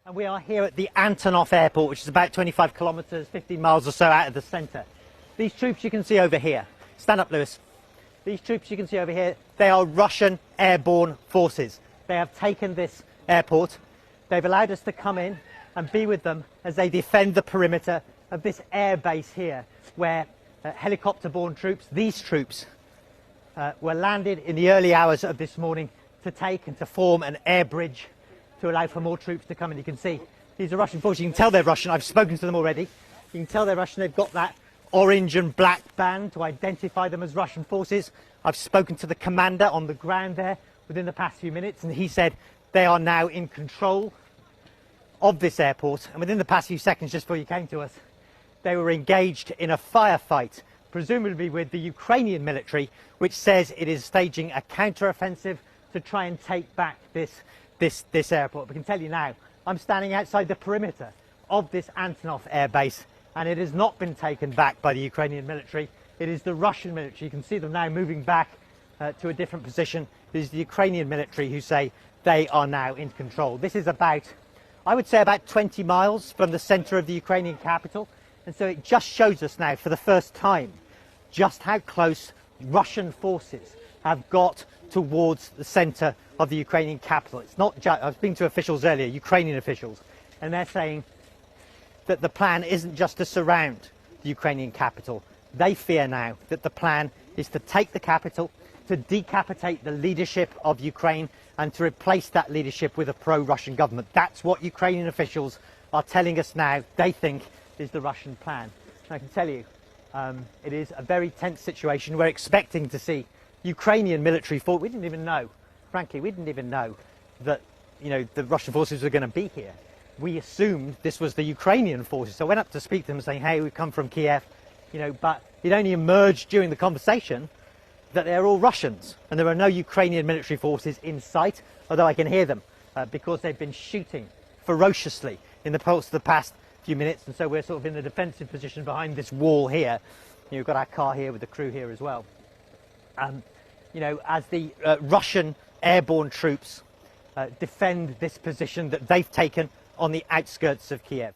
And we are here at the Antonov Airport, which is about 25 kilometres, 15 miles or so out of the centre. These troops you can see over here. Stand up, Lewis. These troops you can see over here, they are Russian airborne forces. They have taken this airport. They've allowed us to come in and be with them as they defend the perimeter of this air base here, where helicopter-borne troops, these troops, were landed in the early hours of this morning to take and to form an air bridge to allow for more troops to come in. You can see these are Russian forces. You can tell they're Russian. I've spoken to them already. You can tell they're Russian. They've got that orange and black band to identify them as Russian forces. I've spoken to the commander on the ground there within the past few minutes, and he said they are now in control of this airport. And within the past few seconds, just before you came to us, they were engaged in a firefight, presumably with the Ukrainian military, which says it is staging a counter-offensive to try and take back this airport. We can tell you now, I'm standing outside the perimeter of this Antonov air base, and it has not been taken back by the Ukrainian military. It is the Russian military. You can see them now moving back to a different position. It is the Ukrainian military who say they are now in control. This is about, I would say, about 20 miles from the centre of the Ukrainian capital. And so it just shows us now, for the first time, just how close Russian forces have got towards the centre of the Ukrainian capital. It's not just, I was speaking to officials earlier, Ukrainian officials, and they're saying that the plan isn't just to surround the Ukrainian capital. They fear now that the plan is to take the capital, to decapitate the leadership of Ukraine, and to replace that leadership with a pro-Russian government. That's what Ukrainian officials are telling us now they think is the Russian plan. And I can tell you, it is a very tense situation. We're expecting to see Ukrainian military force. We didn't even know, frankly, we didn't even know that, the Russian forces were going to be here. We assumed this was the Ukrainian forces. So I went up to speak to them saying, hey, we've come from Kiev, but it only emerged during the conversation that they're all Russians and there are no Ukrainian military forces in sight, although I can hear them because they've been shooting ferociously in the course of the past few minutes. And so we're sort of in the defensive position behind this wall here. We've got our car here with the crew here as well. As the Russian airborne troops defend this position that they've taken on the outskirts of Kiev.